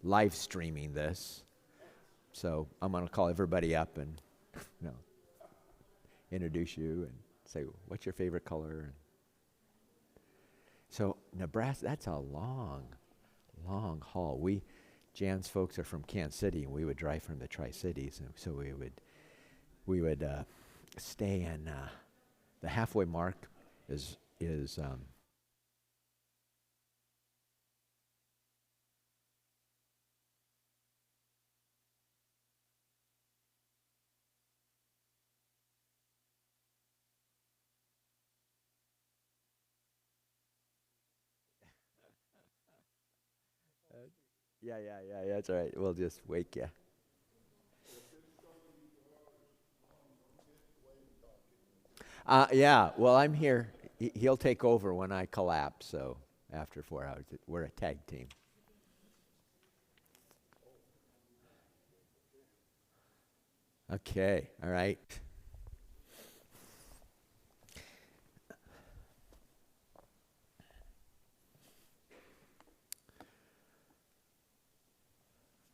live streaming this. So I'm going to call everybody up and introduce you and say, what's your favorite color? And so Nebraska, that's a long haul. Jan's folks are from Kansas City, and we would drive from the Tri-Cities, and so we would stay in the halfway mark is yeah, that's all right. We'll just wake you. Yeah, well, I'm here. He'll take over when I collapse, so after 4 hours, we're a tag team. Okay, all right.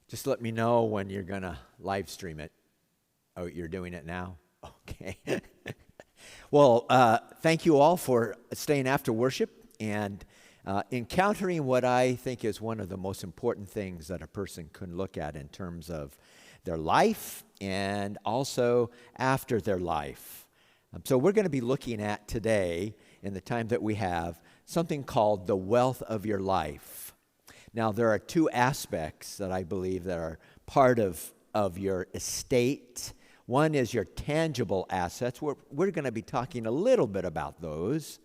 Just let me know when you're going to live stream it. Oh, you're doing it now? Okay. Well, thank you all for staying after worship and encountering what I think is one of the most important things that a person can look at in terms of their life and also after their life. So we're going to be looking at today, in the time that we have, something called the wealth of your life. Now, there are two aspects that I believe that are part of your estate. One is your tangible assets. We're going to be talking a little bit about those,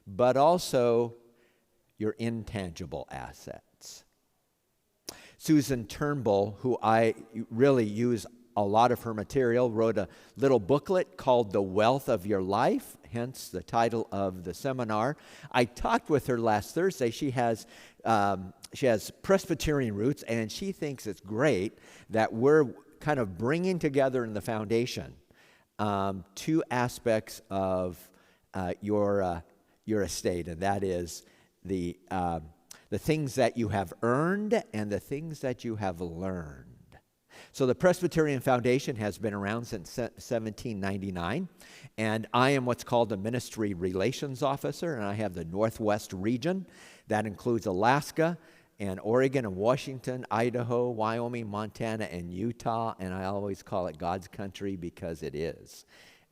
but also your intangible assets. Susan Turnbull, who I really use a lot of her material, wrote a little booklet called The Wealth of Your Life, hence the title of the seminar. I talked with her last Thursday. She has Presbyterian roots, and she thinks it's great that we're kind of bringing together in the foundation two aspects of your estate, and that is the things that you have earned and the things that you have learned. So the Presbyterian Foundation has been around since 1799, and I am what's called a ministry relations officer, and I have the Northwest region. That includes Alaska and Oregon and Washington, Idaho, Wyoming, Montana, and Utah, and I always call it God's country because it is,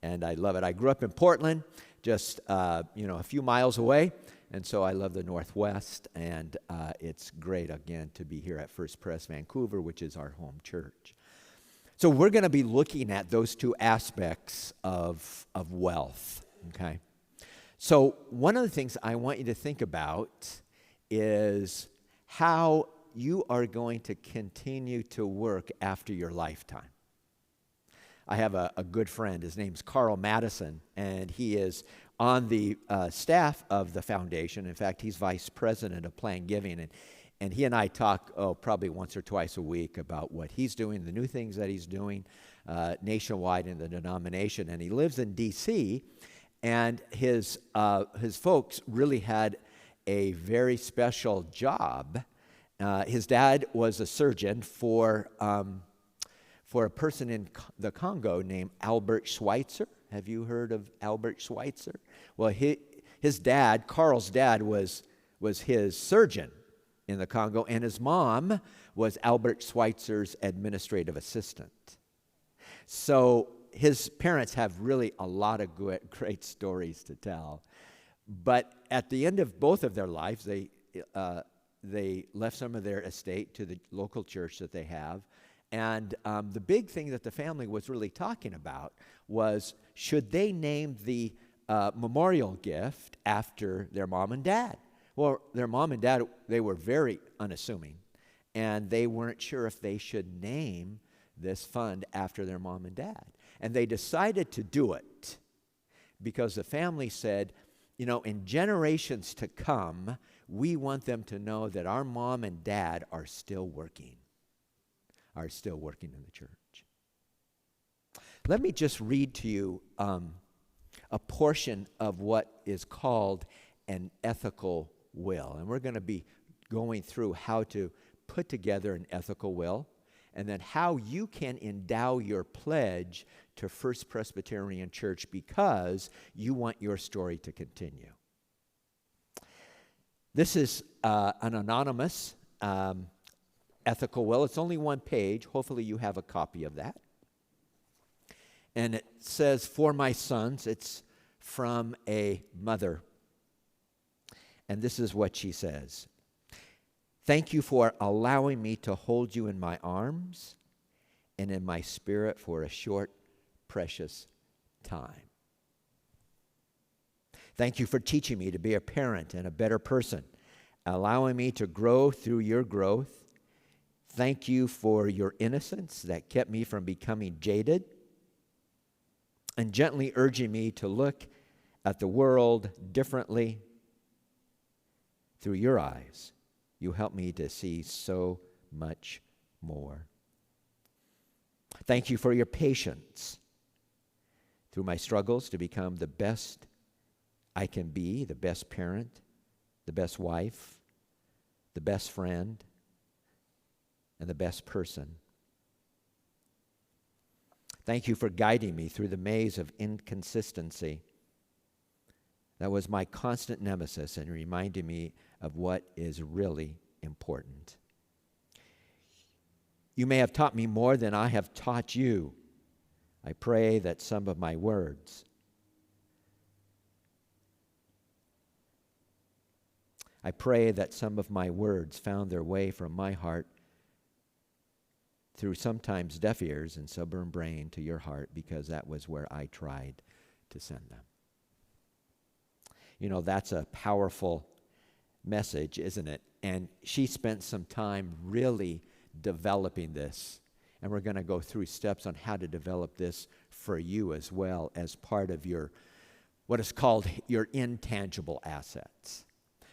and I love it. I grew up in Portland, just a few miles away, and so I love the Northwest, and it's great, again, to be here at First Pres Vancouver, which is our home church. So we're going to be looking at those two aspects of wealth, okay? So one of the things I want you to think about is how you are going to continue to work after your lifetime. I have a good friend. His name's Carl Madison, and he is on the staff of the foundation. In fact, he's vice president of Planned Giving, and he and I talk probably once or twice a week about what he's doing, the new things that he's doing nationwide in the denomination. And he lives in D.C., and his folks really had a very special job. His dad was a surgeon for a person in the Congo named Albert Schweitzer. Have you heard of Albert Schweitzer? Well, his dad, Carl's dad, was his surgeon in the Congo, and his mom was Albert Schweitzer's administrative assistant. So his parents have really a lot of great stories to tell. But at the end of both of their lives, they left some of their estate to the local church that they have. And the big thing that the family was really talking about was, should they name the memorial gift after their mom and dad? Well, their mom and dad, they were very unassuming, and they weren't sure if they should name this fund after their mom and dad. And they decided to do it because the family said, in generations to come, we want them to know that our mom and dad are still working in the church. Let me just read to you a portion of what is called an ethical will. And we're going to be going through how to put together an ethical will, and then how you can endow your pledge to First Presbyterian Church because you want your story to continue. This is an anonymous ethical will. It's only one page. Hopefully you have a copy of that. And it says, "For my sons," it's from a mother. And this is what she says. "Thank you for allowing me to hold you in my arms and in my spirit for a short, precious time. Thank you for teaching me to be a parent and a better person, allowing me to grow through your growth. Thank you for your innocence that kept me from becoming jaded, and gently urging me to look at the world differently through your eyes. You help me to see so much more. Thank you for your patience through my struggles to become the best I can be, the best parent, the best wife, the best friend, and the best person. Thank you for guiding me through the maze of inconsistency that was my constant nemesis and reminding me of what is really important. You may have taught me more than I have taught you. I pray that some of my words found their way from my heart through sometimes deaf ears and stubborn brain to your heart, because that was where I tried to send them." You know, that's a powerful message, isn't it? And she spent some time really developing this. And we're going to go through steps on how to develop this for you as well as part of your, what is called your intangible assets.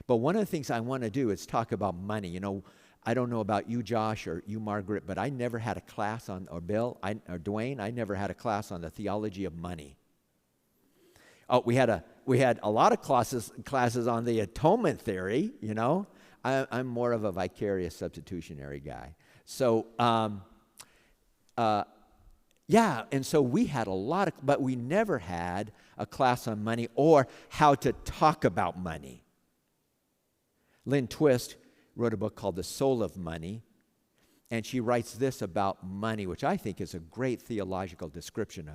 But one of the things I want to do is talk about money. You know, I don't know about you, Josh, or you, Margaret, but I never had a class on, or Bill, or Dwayne, I never had a class on the theology of money. Oh, we had a lot of classes on the atonement theory, you know. I'm more of a vicarious substitutionary guy. So, and so we had a lot of, but we never had a class on money or how to talk about money. Lynn Twist wrote a book called The Soul of Money, and she writes this about money, which I think is a great theological description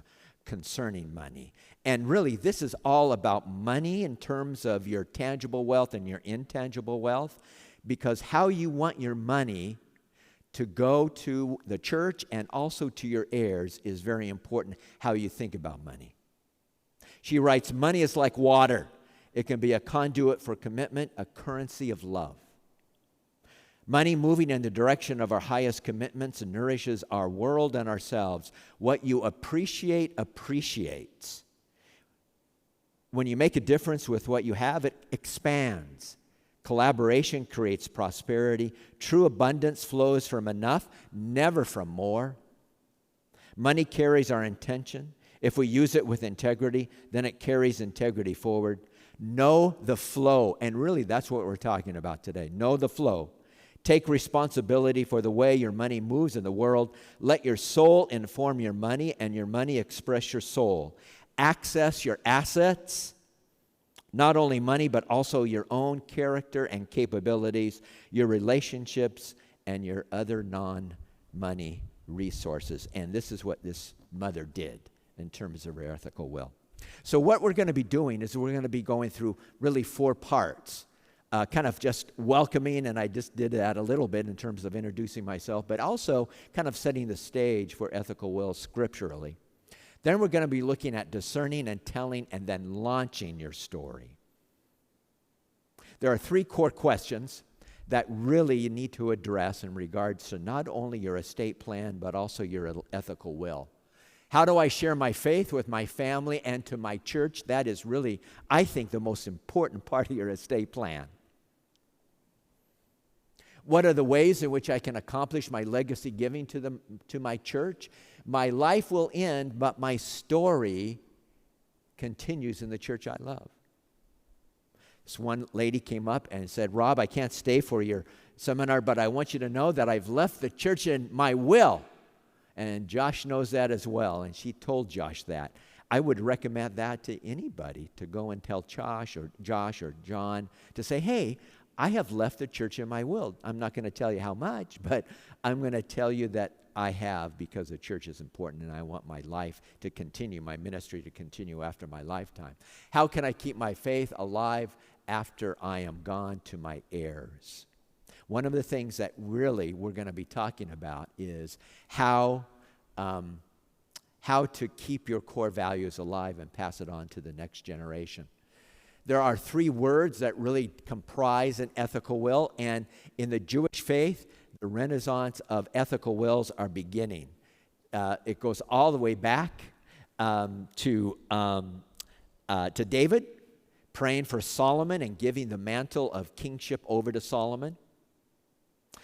concerning money. And really, this is all about money in terms of your tangible wealth and your intangible wealth, because how you want your money to go to the church and also to your heirs is very important, how you think about money. She writes, "Money is like water. It can be a conduit for commitment, a currency of love. Money moving in the direction of our highest commitments nourishes our world and ourselves. What you appreciate appreciates. When you make a difference with what you have, it expands. Collaboration creates prosperity. True abundance flows from enough, never from more. Money carries our intention. If we use it with integrity, then it carries integrity forward. Know the flow." And really, that's what we're talking about today. Know the flow. Take responsibility for the way your money moves in the world. Let your soul inform your money and your money express your soul. Access your assets, not only money, but also your own character and capabilities, your relationships, and your other non-money resources. And this is what this mother did in terms of her ethical will. So what we're going to be doing is we're going to be going through really 4 parts. Kind of just welcoming, and I just did that a little bit in terms of introducing myself, but also kind of setting the stage for ethical will scripturally. Then we're going to be looking at discerning and telling and then launching your story. There are 3 core questions that really you need to address in regards to not only your estate plan, but also your ethical will. How do I share my faith with my family and to my church? That is really, I think, the most important part of your estate plan. What are the ways in which I can accomplish my legacy giving to my church? My life will end, but my story continues in the church I love. This one lady came up and said, "Rob, I can't stay for your seminar, but I want you to know that I've left the church in my will. And Josh knows that as well, and she told Josh that. I would recommend that to anybody, to go and tell Josh or John to say, hey, I have left the church in my will. I'm not going to tell you how much, but I'm going to tell you that I have, because the church is important and I want my life to continue, my ministry to continue after my lifetime. How can I keep my faith alive after I am gone to my heirs? One of the things that really we're going to be talking about is how to keep your core values alive and pass it on to the next generation. There are 3 words that really comprise an ethical will, and in the Jewish faith, the renaissance of ethical wills are beginning. It goes all the way back to David, praying for Solomon and giving the mantle of kingship over to Solomon.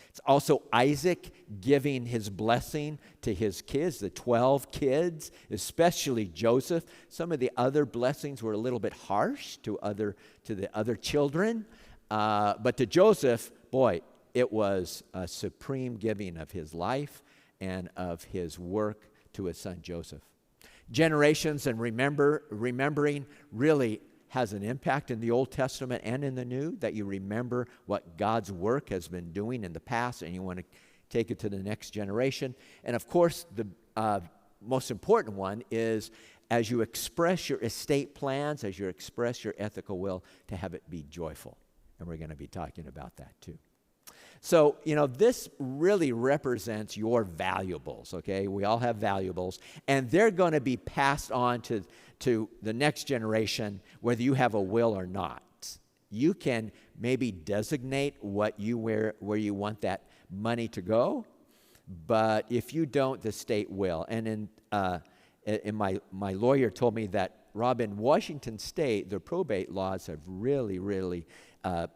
It's also Isaac giving his blessing to his kids, the 12 kids, especially Joseph. Some of the other blessings were a little bit harsh to the other children. But to Joseph, boy, it was a supreme giving of his life and of his work to his son Joseph. Generations and remembering really has an impact in the Old Testament and in the New, that you remember what God's work has been doing in the past and you want to take it to the next generation. And of course, the most important one is as you express your estate plans, as you express your ethical will, to have it be joyful. And we're going to be talking about that too. So, this really represents your valuables, okay? We all have valuables, and they're going to be passed on to the next generation, whether you have a will or not. You can maybe designate where you want that money to go, but if you don't, the state will. And in my lawyer told me that, Rob, in Washington State, the probate laws have really, really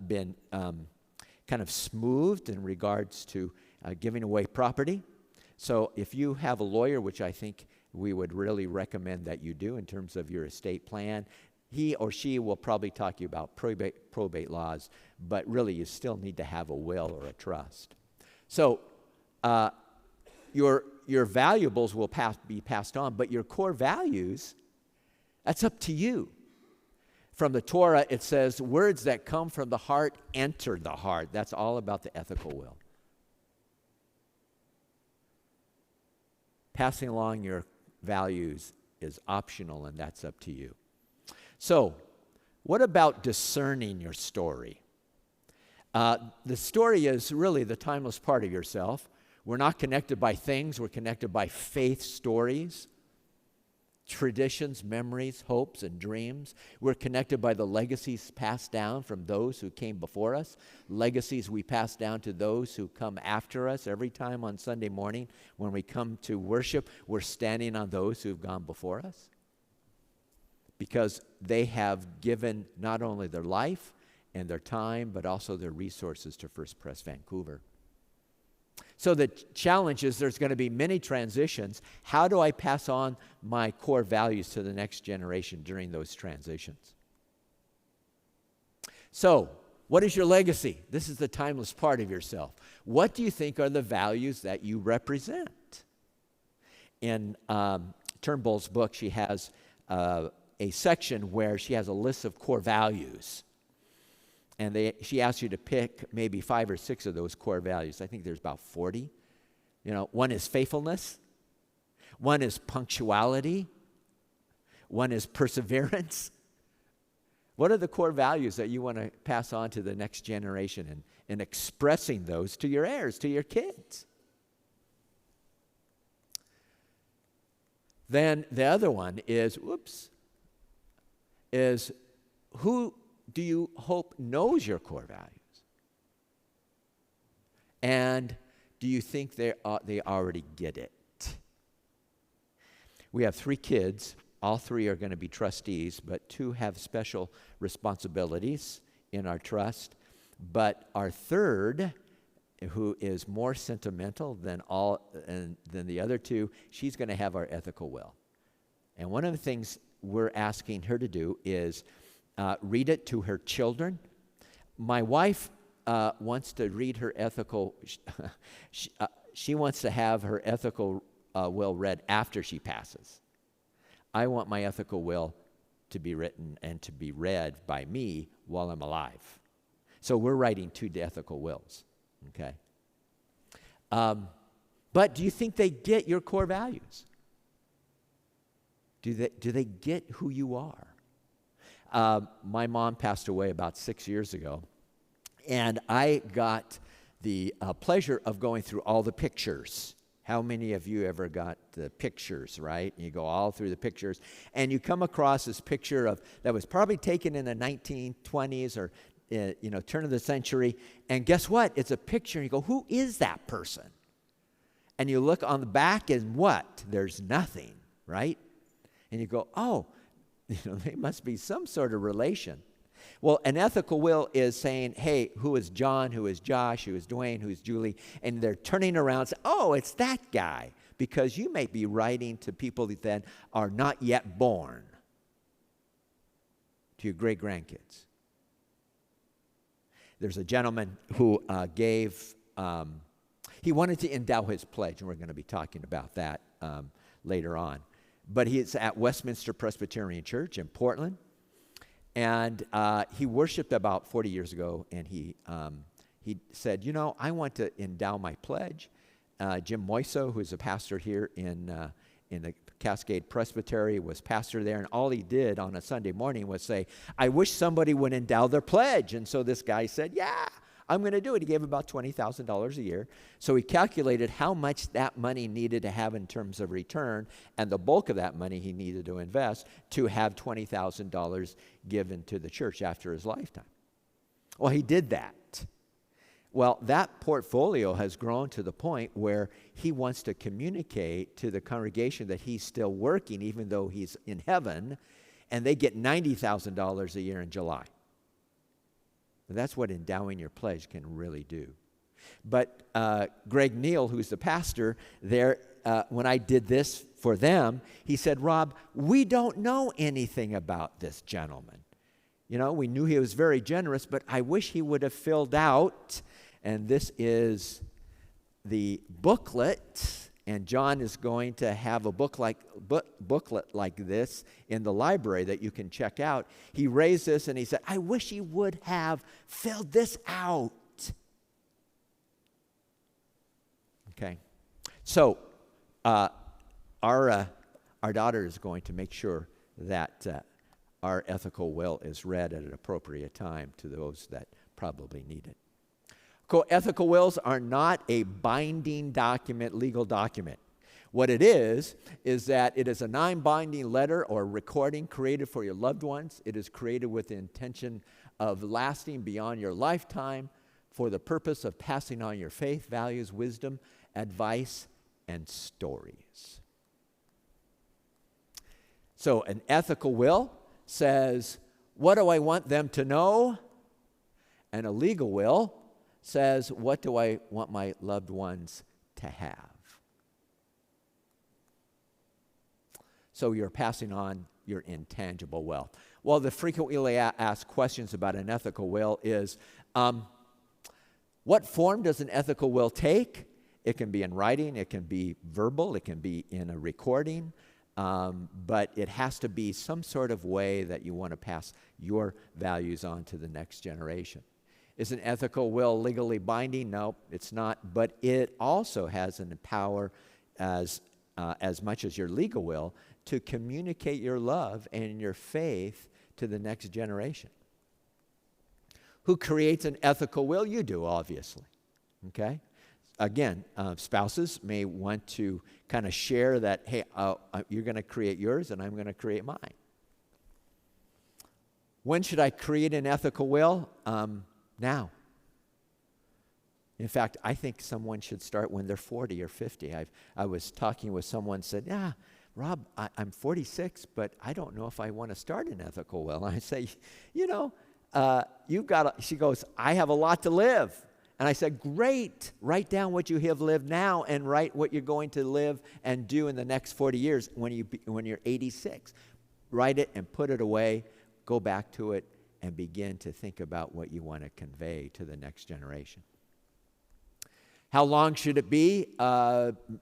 been kind of smoothed in regards to giving away property. So if you have a lawyer, which I think we would really recommend that you do in terms of your estate plan, he or she will probably talk to you about probate laws, but really you still need to have a will or a trust. So your valuables will be passed on, but your core values, that's up to you. From the Torah, it says, words that come from the heart enter the heart. That's all about the ethical will. Passing along your values is optional, and that's up to you. So, what about discerning your story? The story is really the timeless part of yourself. We're not connected by things. We're connected by faith stories, traditions, memories, hopes, and dreams. We're connected by the legacies passed down from those who came before us, legacies we pass down to those who come after us. Every time on Sunday morning when we come to worship, we're standing on those who've gone before us, because they have given not only their life and their time, but also their resources to First Pres Vancouver. So the challenge is there's going to be many transitions. How do I pass on my core values to the next generation during those transitions? So, what is your legacy? This is the timeless part of yourself. What do you think are the values that you represent? In Turnbull's book, she has a section where she has a list of core values. And she asks you to pick maybe 5 or 6 of those core values. I think there's about 40. One is faithfulness. One is punctuality. One is perseverance. What are the core values that you want to pass on to the next generation, and expressing those to your heirs, to your kids? Then the other one is who do you hope knows your core values? And do you think they already get it? We have 3 kids. All 3 are going to be trustees, but 2 have special responsibilities in our trust. But our third, who is more sentimental than the other 2, she's going to have our ethical will. And one of the things we're asking her to do is read it to her children. My wife wants to read her ethical, she wants to have her ethical will read after she passes. I want my ethical will to be written and to be read by me while I'm alive. So we're writing 2 ethical wills, okay? But do you think they get your core values? Do they get who you are? My mom passed away about 6 years ago, and I got the pleasure of going through all the pictures. How many of you ever got the pictures, right? You go all through the pictures, and you come across this picture that was probably taken in the 1920s or turn of the century, and guess what? It's a picture, and you go, who is that person? And you look on the back, and what? There's nothing, right? And you go, oh, they must be some sort of relation. Well, an ethical will is saying, hey, who is John, who is Josh, who is Dwayne, who is Julie? And they're turning around and saying, oh, it's that guy. Because you may be writing to people that are not yet born, to your great-grandkids. There's a gentleman who he wanted to endow his pledge, and we're going to be talking about that later on. But he's at Westminster Presbyterian Church in Portland. And he worshiped about 40 years ago, and he said, I want to endow my pledge. Jim Moiso, who's a pastor here in the Cascade Presbytery, was pastor there, and all he did on a Sunday morning was say, I wish somebody would endow their pledge. And so this guy said, yeah, I'm going to do it. He gave about $20,000 a year. So he calculated how much that money needed to have in terms of return, and the bulk of that money he needed to invest to have $20,000 given to the church after his lifetime. Well, he did that. Well, that portfolio has grown to the point where he wants to communicate to the congregation that he's still working even though he's in heaven, and they get $90,000 a year in July. That's what endowing your pledge can really do. But Greg Neal, who's the pastor there, when I did this for them, he said, Rob, we don't know anything about this gentleman. We knew he was very generous, but I wish he would have filled out, and this is the booklet, and John is going to have a booklet like this in the library that you can check out. He raised this and he said, I wish he would have filled this out. Okay. So our daughter is going to make sure that our ethical will is read at an appropriate time to those that probably need it. Ethical wills are not a binding document, legal document. What it is that it is a non-binding letter or recording created for your loved ones. It is created with the intention of lasting beyond your lifetime for the purpose of passing on your faith, values, wisdom, advice, and stories. So an ethical will says, what do I want them to know? And a legal will says, what do I want my loved ones to have? So you're passing on your intangible wealth. Well, the frequently asked questions about an ethical will is, what form does an ethical will take? It can be in writing, it can be verbal, it can be in a recording, but it has to be some sort of way that you want to pass your values on to the next generation. Is an ethical will legally binding? No, it's not. But it also has an power as much as your legal will to communicate your love and your faith to the next generation. Who creates an ethical will? You do, obviously. Okay? Again, spouses may want to kind of share that, hey, you're going to create yours and I'm going to create mine. When should I create an ethical will? Now. In fact, I think someone should start when they're 40 or 50. I was talking with someone said, yeah, Rob, I'm 46, but I don't know if I want to start an ethical will. And I say, she goes, I have a lot to live. And I said, great, write down what you have lived now and write what you're going to live and do in the next 40 years when you're 86. Write it and put it away, go back to it, and begin to think about what you want to convey to the next generation. How long should it be?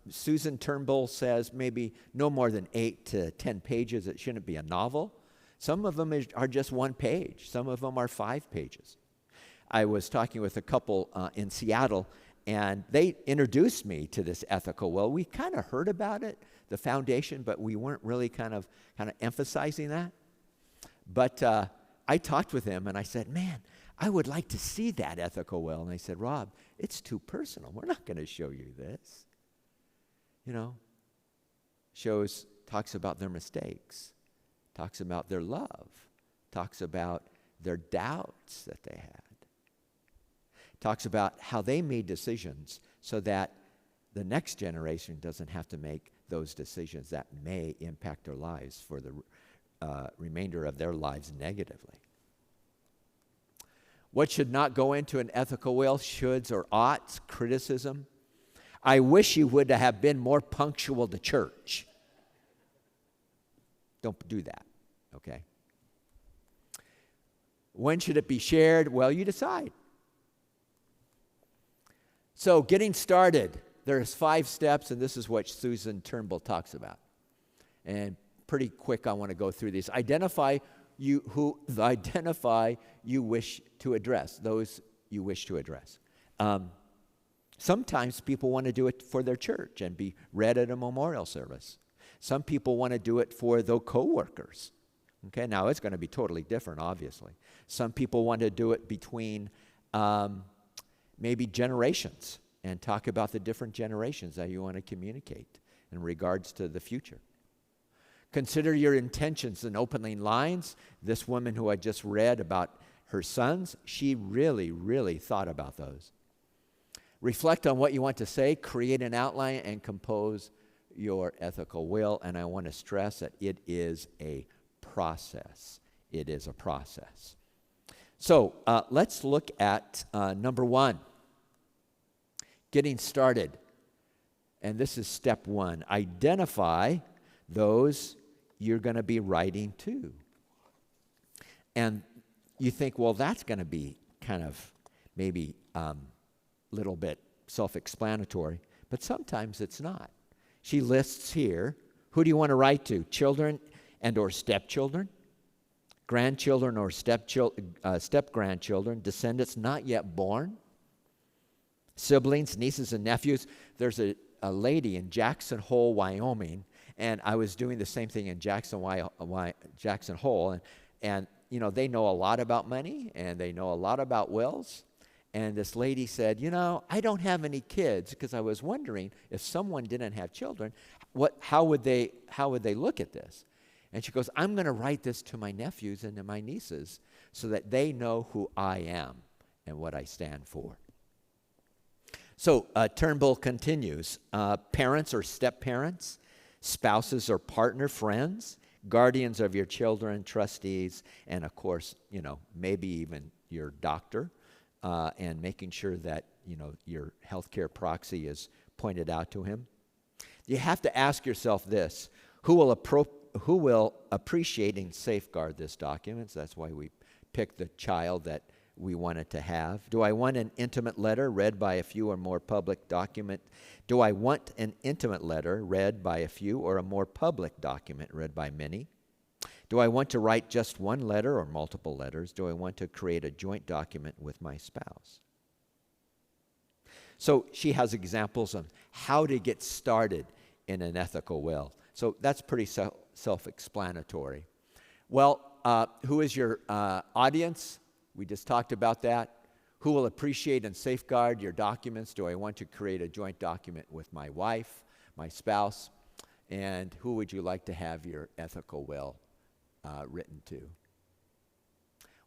Susan Turnbull says maybe no more than 8 to 10 pages. It shouldn't be a novel. Some of them are just 1 page. Some of them are 5 pages. I was talking with a couple in Seattle, and they introduced me to this ethical will. We kind of heard about it, the foundation, but we weren't really kind of emphasizing that. But I talked with him, and I said, man, I would like to see that ethical will. And I said, Rob, it's too personal. We're not going to show you this. Talks about their mistakes, talks about their love, talks about their doubts that they had, talks about how they made decisions so that the next generation doesn't have to make those decisions that may impact their lives for the remainder of their lives negatively. What should not go into an ethical will? Shoulds or oughts, criticism. I wish you would have been more punctual to church. Don't do that, okay? When should it be shared? Well, you decide. So getting started, there's 5 steps, and this is what Susan Turnbull talks about. And pretty quick, I want to go through these. Identify you wish to address, those you wish to address. Sometimes people want to do it for their church and be read at a memorial service. Some people want to do it for their coworkers. Okay, now it's going to be totally different, obviously. Some people want to do it between maybe generations and talk about the different generations that you want to communicate in regards to the future. Consider your intentions in opening lines. This woman who I just read about her sons, she really, really thought about those. Reflect on what you want to say, create an outline, and compose your ethical will. And I want to stress that it is a process. It is a process. So let's look at number 1, getting started. And this is step 1. Identify those you're going to be writing to. And you think, well, that's going to be kind of maybe little bit self-explanatory, but sometimes it's not. She lists here, who do you want to write to? Children and or stepchildren, grandchildren or step-grandchildren, descendants not yet born, siblings, nieces and nephews. There's a lady in Jackson Hole, Wyoming, and I was doing the same thing in Jackson Hole, and they know a lot about money, and they know a lot about wills. And this lady said, I don't have any kids, because I was wondering if someone didn't have children, how would they look at this? And she goes, I'm going to write this to my nephews and to my nieces so that they know who I am and what I stand for. So Turnbull continues, parents or step-parents, spouses or partner, friends, guardians of your children, trustees, and of course, maybe even your doctor, and making sure that, your healthcare proxy is pointed out to him. You have to ask yourself this: who will appreciate and safeguard this document? So that's why we picked the child that we wanted to have. Do I want an intimate letter read by a few or more public document? Do I want an intimate letter read by a few or a more public document read by many? Do I want to write just one letter or multiple letters? Do I want to create a joint document with my spouse? So she has examples of how to get started in an ethical will. So that's pretty self-explanatory. Well, who is your audience? We just talked about that. Who will appreciate and safeguard your documents? Do I want to create a joint document with my wife, my spouse? And who would you like to have your ethical will written to?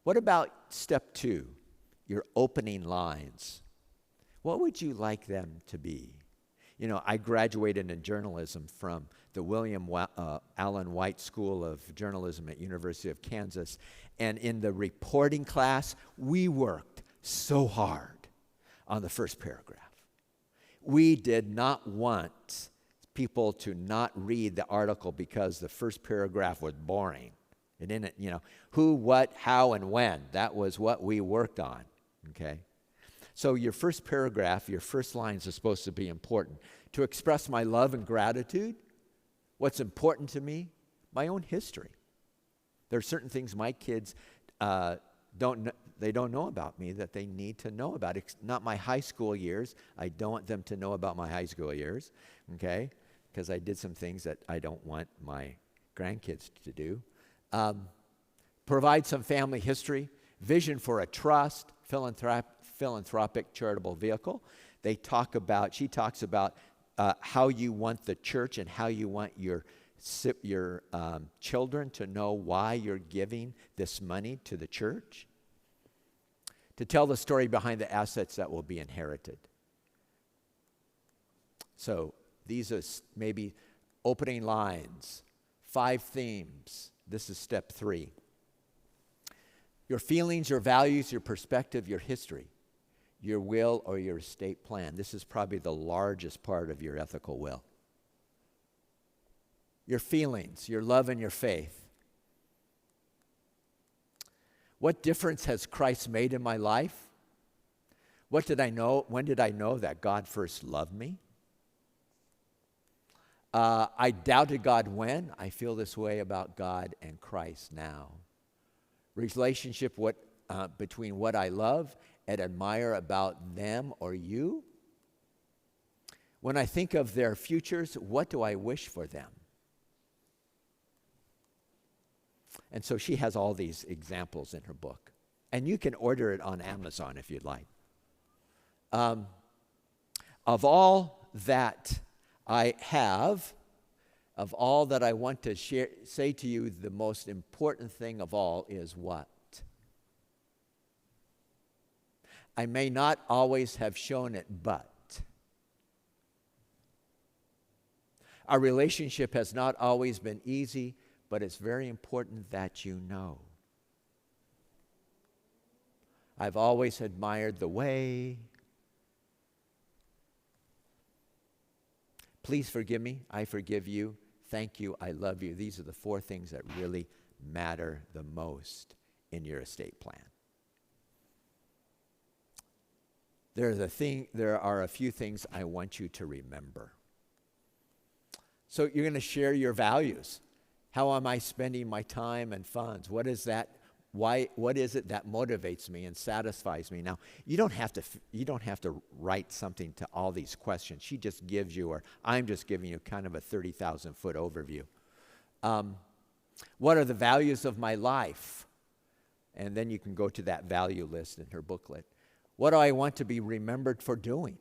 What about step 2, your opening lines? What would you like them to be? I graduated in journalism from the William Allen White School of Journalism at University of Kansas. And in the reporting class, we worked so hard on the first paragraph. We did not want people to not read the article because the first paragraph was boring. It didn't, who, what, how, and when. That was what we worked on, okay? So your first paragraph, your first lines are supposed to be important. To express my love and gratitude, what's important to me, my own history. There are certain things my kids don't know about me that they need to know about. It's not my high school years. I don't want them to know about my high school years, okay? Because I did some things that I don't want my grandkids to do. Provide some family history, vision for a trust, philanthropic charitable vehicle. She talks about how you want the church and how you want your children to know why you're giving this money to the church. To tell the story behind the assets that will be inherited. So these are maybe opening lines, 5 themes. This is step 3. Your feelings, your values, your perspective, your history, your will or your estate plan. This is probably the largest part of your ethical will. Your feelings, your love and your faith. What difference has Christ made in my life? What did I know? When did I know that God first loved me? I doubted God when. I feel this way about God and Christ now. Relationship between what I love and admire about them or you. When I think of their futures, what do I wish for them? And so she has all these examples in her book. And you can order it on Amazon if you'd like. Of all that I have, of all that I want to say to you, the most important thing of all is what? I may not always have shown it, but our relationship has not always been easy, but it's very important that you know. I've always admired the way. Please forgive me. I forgive you. Thank you. I love you. These are the 4 things that really matter the most in your estate plan. There are a few things I want you to remember. So you're going to share your values. How am I spending my time and funds? What is that? What is it that motivates me and satisfies me? Now, you don't have to write something to all these questions. She just gives you, or I'm just giving you kind of a 30,000-foot overview. What are the values of my life? And then you can go to that value list in her booklet. What do I want to be remembered for doing?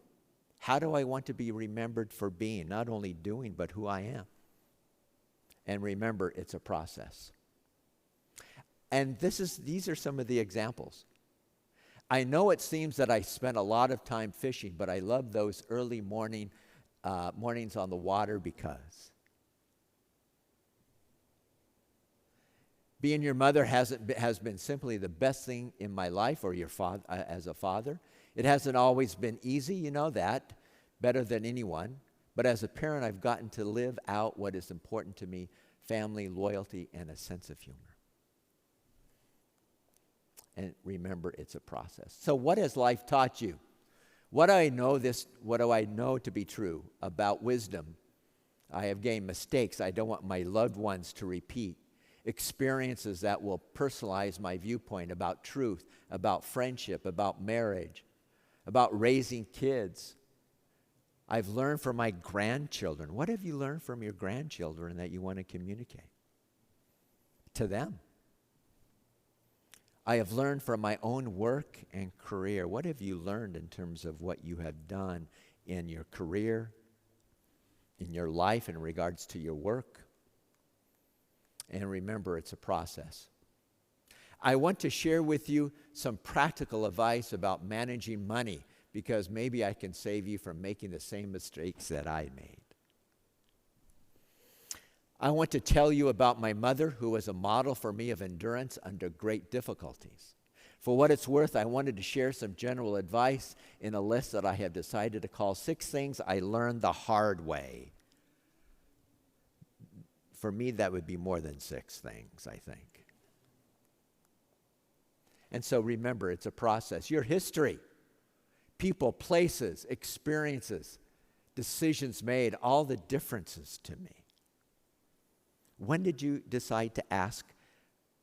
How do I want to be remembered for being? Not only doing, but who I am. And remember, it's a process. And these are some of the examples. I know it seems that I spent a lot of time fishing, but I love those early mornings on the water because being your mother has been simply the best thing in my life, or your father as a father. It hasn't always been easy, you know that, better than anyone. But as a parent, I've gotten to live out what is important to me: family, loyalty, and a sense of humor. And remember, it's a process. So what has life taught you? What do I know to be true about wisdom? I have gained mistakes I don't want my loved ones to repeat. Experiences that will personalize my viewpoint about truth, about friendship, about marriage, about raising kids. I've learned from my grandchildren. What have you learned from your grandchildren that you want to communicate to them? I have learned from my own work and career. What have you learned in terms of what you have done in your career, in your life in regards to your work? And remember, it's a process. I want to share with you some practical advice about managing money, because maybe I can save you from making the same mistakes that I made. I want to tell you about my mother, who was a model for me of endurance under great difficulties. For what it's worth, I wanted to share some general advice in a list that I have decided to call 6 Things I Learned the Hard Way. For me, that would be more than 6 things, I think. And so remember, it's a process. Your history, people, places, experiences, decisions made, all the differences to me. When did you decide to ask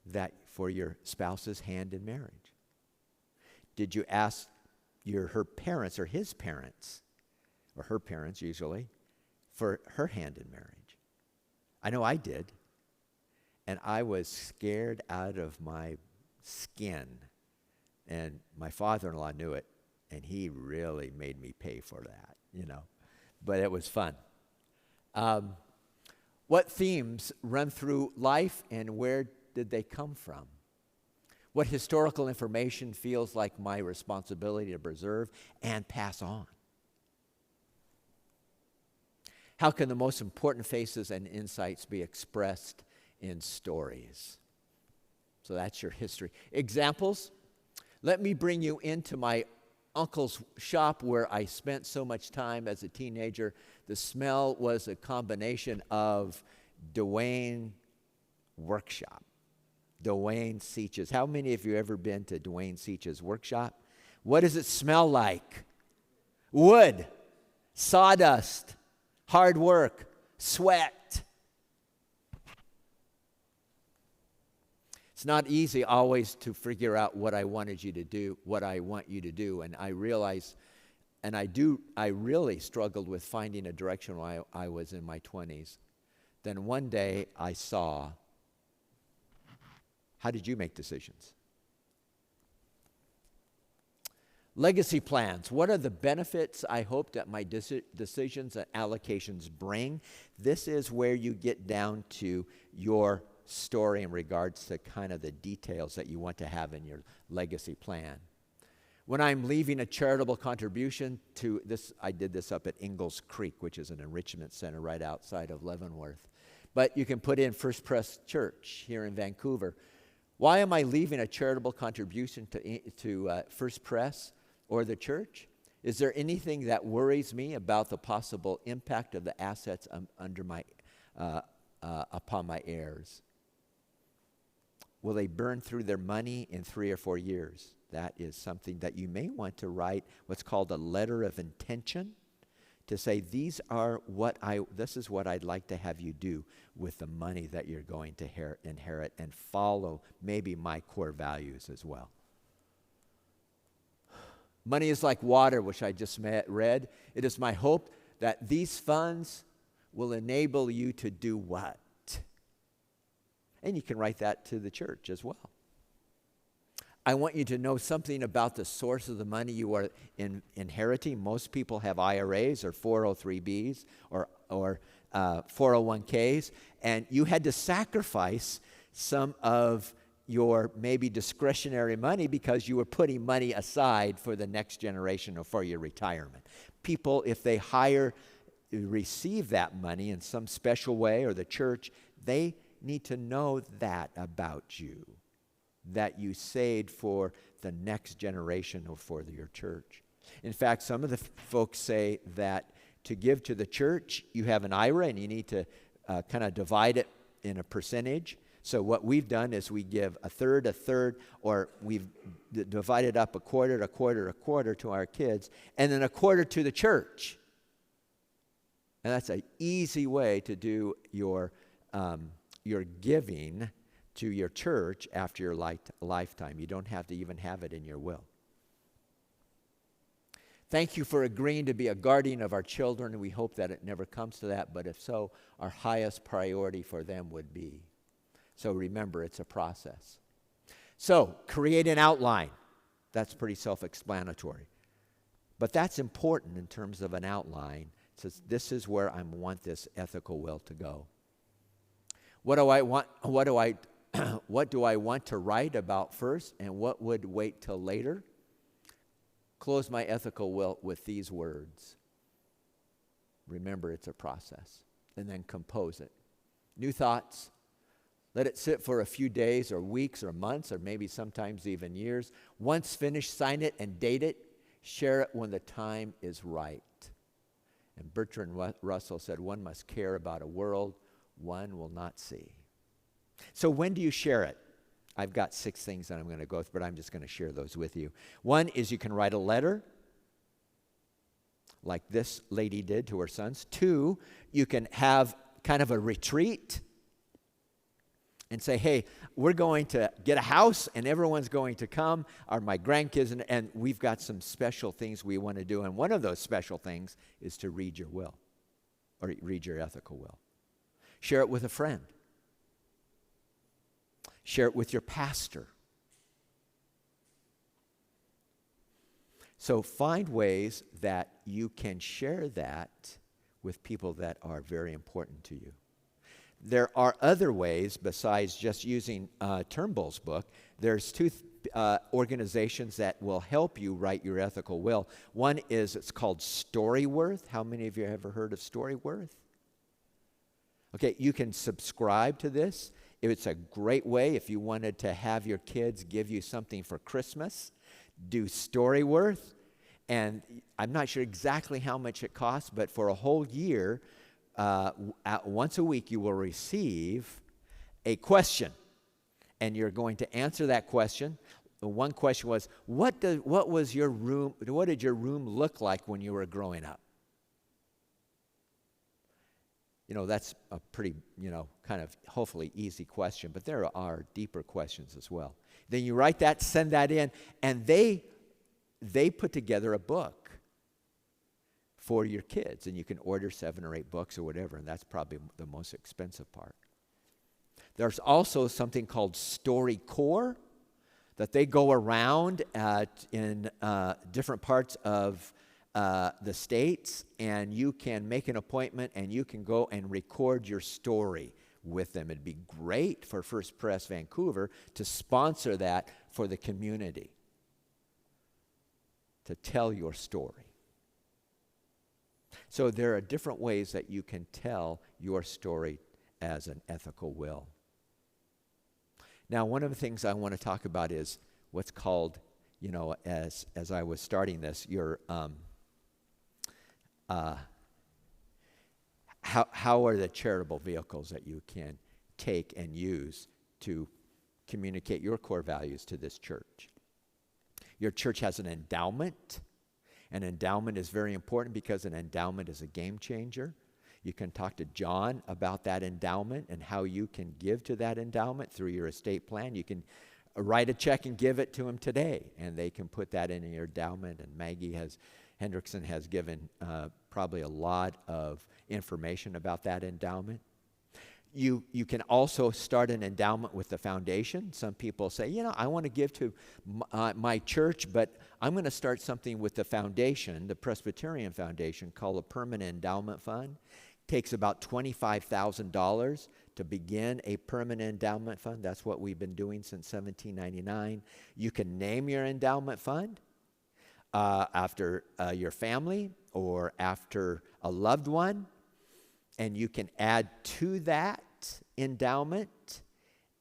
that for your spouse's hand in marriage? Did you ask her parents or his parents, or her parents usually, for her hand in marriage? I know I did. And I was scared out of my skin. And my father-in-law knew it, and he really made me pay for that, But it was fun. What themes run through life, and where did they come from? What historical information feels like my responsibility to preserve and pass on? How can the most important faces and insights be expressed in stories? So that's your history. Examples? Let me bring you into my uncle's shop where I spent so much time as a teenager. The smell was a combination of Dwayne workshop. Dwayne Seach's. How many of you ever been to Dwayne Seach's workshop? What does it smell like? Wood, sawdust, hard work, sweat. It's not easy always to figure out what I wanted you to do, what I want you to do. And I realize, and I really struggled with finding a direction while I was in my 20s. Then one day I saw, how did you make decisions? Legacy plans. What are the benefits I hope that my decisions and allocations bring? This is where you get down to your story in regards to kind of the details that you want to have in your legacy plan. When I'm leaving a charitable contribution to this, I did this up at Ingalls Creek, which is an enrichment center right outside of Leavenworth. But you can put in First Pres Church here in Vancouver. Why am I leaving a charitable contribution to First Pres or the church? Is there anything that worries me about the possible impact of the assets upon my heirs? Will they burn through their money in 3 or 4 years? That is something that you may want to write what's called a letter of intention, to say this is what I'd like to have you do with the money that you're going to inherit, and follow maybe my core values as well. Money is like water, which I just read. It is my hope that these funds will enable you to do what? And you can write that to the church as well. I want you to know something about the source of the money you are inheriting. Most people have IRAs or 403Bs or 401Ks, and you had to sacrifice some of your maybe discretionary money because you were putting money aside for the next generation or for your retirement. People, if they receive that money in some special way, or the church, they need to know that about you, that you saved for the next generation or for your church. In fact, some of the folks say that to give to the church, you have an IRA and you need to kind of divide it in a percentage. So what we've done is we give a third, or we've divided up a quarter to our kids, and then a quarter to the church. And that's an easy way to do your giving to your church after your lifetime. You don't have to even have it in your will. Thank you for agreeing to be a guardian of our children, and we hope that it never comes to that, but if so, our highest priority for them would be. So remember, it's a process. So, create an outline. That's pretty self-explanatory. But that's important in terms of an outline. It says, this is where I want this ethical will to go. What do I want? What do I want to write about first, and what would wait till later? Close my ethical will with these words. Remember, it's a process. And then compose it. New thoughts. Let it sit for a few days or weeks or months or maybe sometimes even years. Once finished, sign it and date it. Share it when the time is right. And Bertrand Russell said, one must care about a world one will not see. So when do you share it? I've got 6 things that I'm going to go through, but I'm just going to share those with you. One is you can write a letter, like this lady did to her sons. 2, you can have kind of a retreat and say, hey, we're going to get a house and everyone's going to come, or my grandkids, and we've got some special things we want to do. And one of those special things is to read your will, or read your ethical will. Share it with a friend. Share it with your pastor. So find ways that you can share that with people that are very important to you. There are other ways besides just using Turnbull's book. There's 2 organizations that will help you write your ethical will. One is, it's called Storyworth. How many of you have ever heard of Storyworth? Okay, you can subscribe to this. It's a great way if you wanted to have your kids give you something for Christmas. Do Storyworth. And I'm not sure exactly how much it costs, but for a whole year, once a week, you will receive a question, and you're going to answer that question. The one question was, what did your room look like when you were growing up? That's a pretty, kind of hopefully easy question, but there are deeper questions as well. Then you write that, send that in, and they put together a book for your kids, and you can order 7 or 8 books or whatever, and that's probably the most expensive part. There's also something called StoryCorps that they go around in different parts of the states, and you can make an appointment and you can go and record your story with them. It'd be great for First Press Vancouver to sponsor that for the community, to tell your story. So there are different ways that you can tell your story as an ethical will. Now, one of the things I want to talk about is what's called, as I was starting this, your how are the charitable vehicles that you can take and use to communicate your core values to this church? Your church has an endowment. An endowment is very important because an endowment is a game changer. You can talk to John about that endowment and how you can give to that endowment through your estate plan. You can write a check and give it to him today, and they can put that in your endowment. And Maggie Hendrickson has given probably a lot of information about that endowment. You can also start an endowment with the foundation. Some people say, I want to give to my church, but I'm going to start something with the foundation, the Presbyterian Foundation, called a permanent endowment fund. It takes about $25,000 to begin a permanent endowment fund. That's what we've been doing since 1799. You can name your endowment fund after your family or after a loved one. And you can add to that endowment,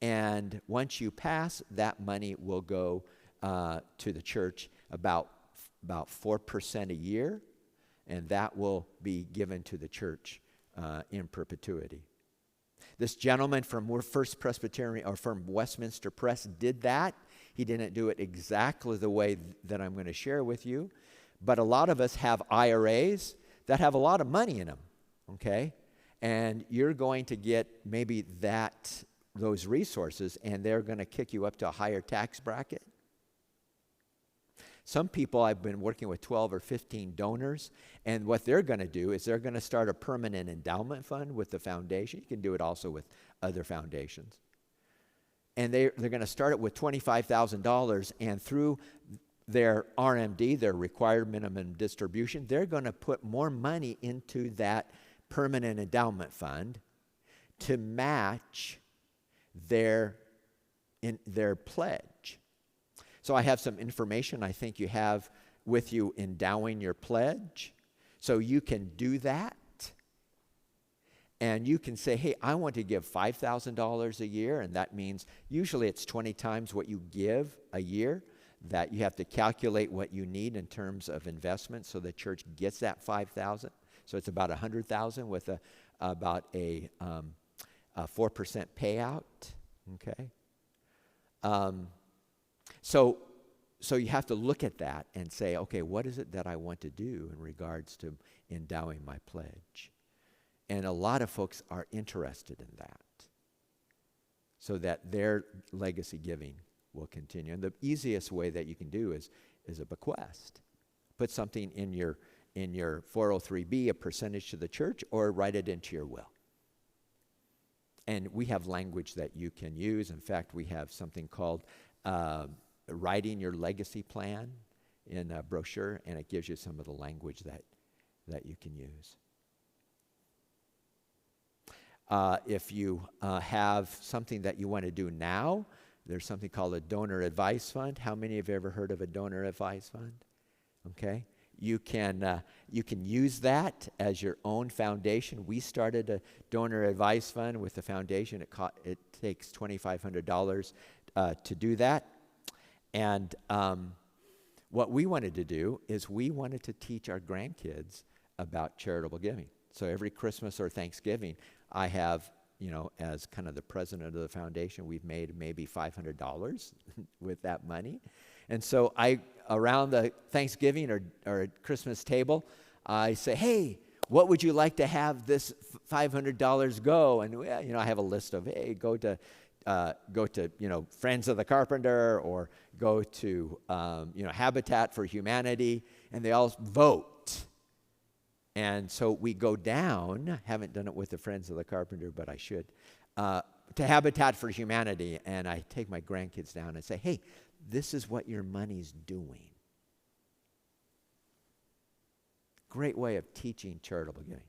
and once you pass, that money will go to the church about 4% a year, and that will be given to the church in perpetuity. This gentleman from First Presbyterian, or from Westminster Press, did that. He didn't do it exactly the way that I'm going to share with you, but a lot of us have IRAs that have a lot of money in them, okay? And you're going to get maybe those resources, and they're going to kick you up to a higher tax bracket. Some people, I've been working with 12 or 15 donors, and what they're going to do is they're going to start a permanent endowment fund with the foundation. You can do it also with other foundations. And they're going to start it with $25,000, and through their RMD, their required minimum distribution, they're going to put more money into that permanent endowment fund to match their pledge. So I have some information I think you have with you endowing your pledge. So you can do that. And you can say, hey, I want to give $5,000 a year, and that means usually it's 20 times what you give a year, that you have to calculate what you need in terms of investment so the church gets that $5,000. So it's about $100,000 with about a 4% payout. Okay. Um, so you have to look at that and say, okay, what is it that I want to do in regards to endowing my pledge? And a lot of folks are interested in that, so that their legacy giving will continue. And the easiest way that you can do is a bequest. Put something in your 403B, a percentage to the church, or write it into your will. And we have language that you can use. In fact, we have something called Writing Your Legacy Plan in a brochure, and it gives you some of the language that you can use. If you have something that you want to do now, there's something called a donor advice fund. How many have ever heard of a donor advice fund? Okay. You can use that as your own foundation. We started a donor advice fund with the foundation. It takes $2,500 to do that. And what we wanted to do is we wanted to teach our grandkids about charitable giving. So every Christmas or Thanksgiving, I have, as kind of the president of the foundation, we've made maybe $500 with that money. And so around the Thanksgiving or Christmas table, I say, hey, what would you like to have this $500 go? And, I have a list of, hey, go to Friends of the Carpenter, or go to, Habitat for Humanity, and they all vote. And so we go down, haven't done it with the Friends of the Carpenter, but I should, to Habitat for Humanity, and I take my grandkids down and say, hey, this is what your money's doing. Great way of teaching charitable giving.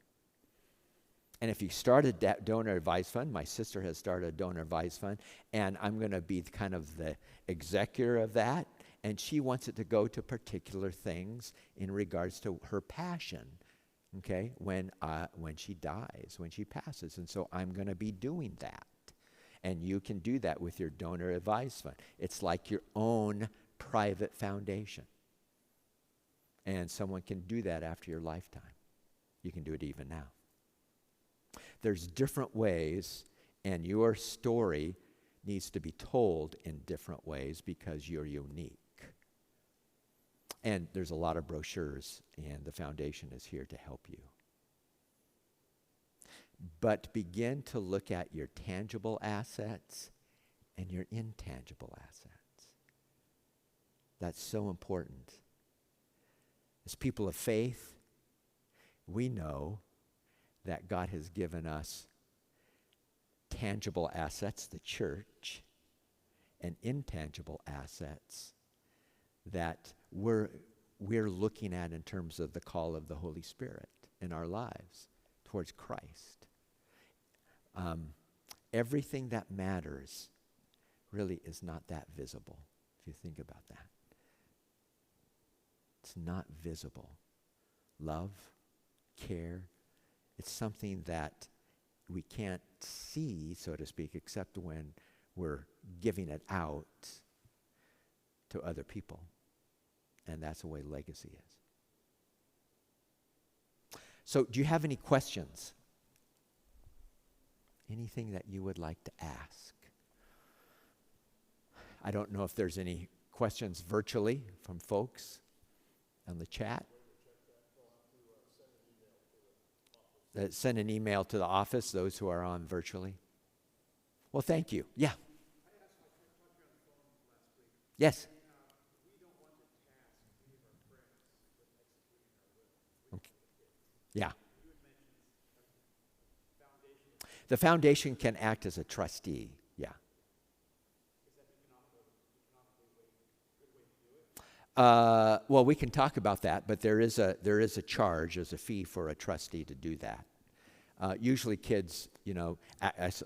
And if you start a donor advice fund, my sister has started a donor advice fund, and I'm going to be kind of the executor of that, and she wants it to go to particular things in regards to her passion, okay, when she dies, when she passes. And so I'm going to be doing that. And you can do that with your donor advice fund. It's like your own private foundation. And someone can do that after your lifetime. You can do it even now. There's different ways, and your story needs to be told in different ways because you're unique. And there's a lot of brochures, and the foundation is here to help you. But begin to look at your tangible assets and your intangible assets. That's so important. As people of faith, we know that God has given us tangible assets, the church, and intangible assets that we're looking at in terms of the call of the Holy Spirit in our lives towards Christ. Everything that matters really is not that visible, if you think about that. It's not visible. Love, care, it's something that we can't see, so to speak, except when we're giving it out to other people. And that's the way legacy is. So, do you have any questions? Anything that you would like to ask? I don't know if there's any questions virtually from folks on the chat. Send an email to the office, those who are on virtually. Well, thank you. Yeah. Yes. Okay. Yeah. The foundation can act as a trustee. Yeah. Well, we can talk about that, but there is a charge, there's a fee for a trustee to do that. Usually kids,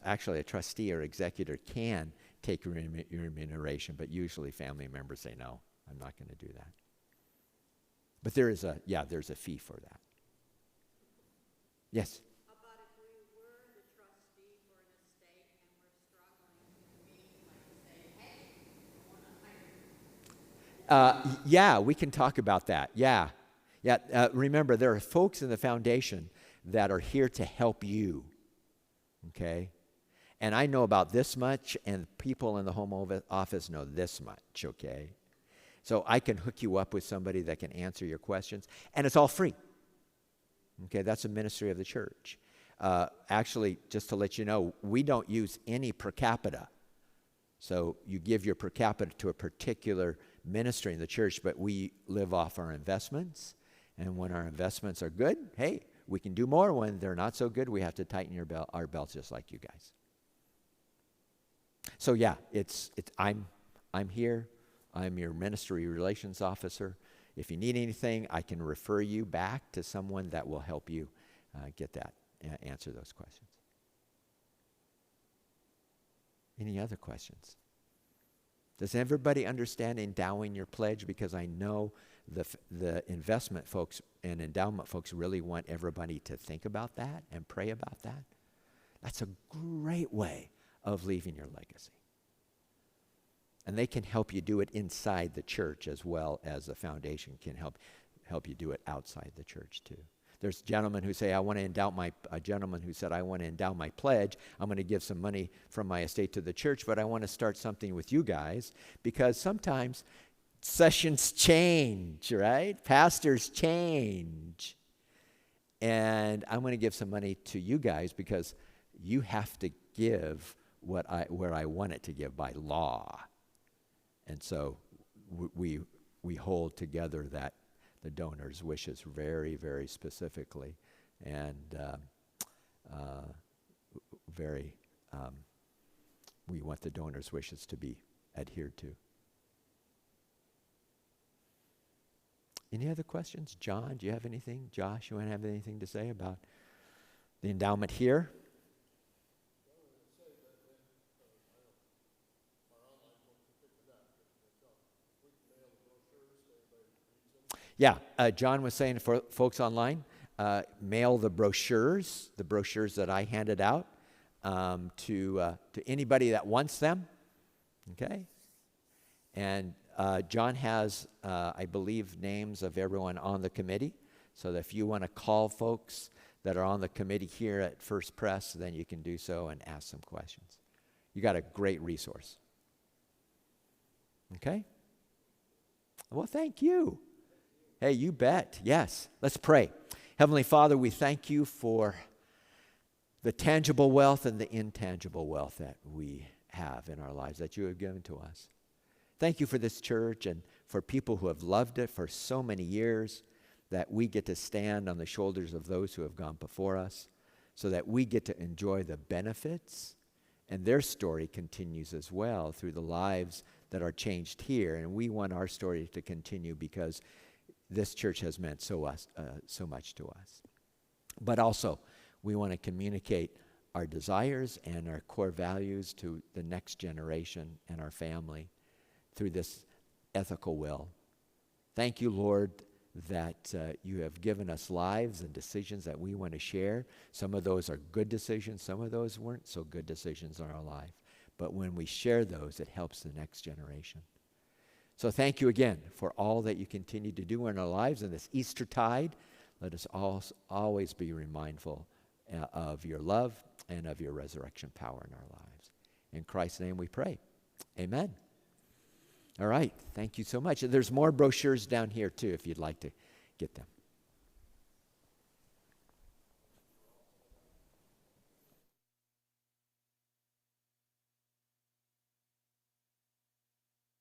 actually a trustee or executor can take remuneration, but usually family members say, no, I'm not going to do that. But there's a fee for that. Yes? How about if we were the trustee for an estate and we're struggling to meet, like say, hey, I want to hire. Yeah, we can talk about that. Yeah. Remember, there are folks in the foundation that are here to help you, okay? And I know about this much, and people in the home office know this much, okay? So I can hook you up with somebody that can answer your questions, and it's all free. Okay, that's a ministry of the church. Actually, just to let you know, we don't use any per capita. So you give your per capita to a particular ministry in the church, but we live off our investments. And when our investments are good, hey, we can do more. When they're not so good, we have to tighten our belts just like you guys. So yeah, I'm here. I'm your ministry relations officer. If you need anything, I can refer you back to someone that will help you get that, answer those questions. Any other questions? Does everybody understand endowing your pledge? Because I know the investment folks and endowment folks really want everybody to think about that and pray about that. That's a great way of leaving your legacy. And they can help you do it inside the church as well as the foundation can help you do it outside the church too. There's gentlemen who say, a gentleman who said, I want to endow my pledge. I'm going to give some money from my estate to the church, but I want to start something with you guys because sometimes sessions change, right? Pastors change. And I'm going to give some money to you guys because you have to give where I want it to give by law. And so we hold together that the donor's wishes very, very specifically, and we want the donor's wishes to be adhered to. Any other questions? John, do you have anything? Josh, you want to have anything to say about the endowment here? Yeah, John was saying for folks online, mail the brochures that I handed out to anybody that wants them, okay? And John has, I believe, names of everyone on the committee, so that if you want to call folks that are on the committee here at First Press, then you can do so and ask some questions. You got a great resource. Okay? Well, thank you. Hey, you bet. Yes. Let's pray. Heavenly Father, we thank you for the tangible wealth and the intangible wealth that we have in our lives that you have given to us. Thank you for this church and for people who have loved it for so many years, that we get to stand on the shoulders of those who have gone before us so that we get to enjoy the benefits, and their story continues as well through the lives that are changed here. And we want our story to continue because this church has meant so much to us. But also, we want to communicate our desires and our core values to the next generation and our family through this ethical will. Thank you, Lord, that you have given us lives and decisions that we want to share. Some of those are good decisions. Some of those weren't so good decisions in our life. But when we share those, it helps the next generation. So thank you again for all that you continue to do in our lives in this Eastertide. Let us always be mindful of your love and of your resurrection power in our lives. In Christ's name we pray. Amen. All right. Thank you so much. There's more brochures down here too if you'd like to get them.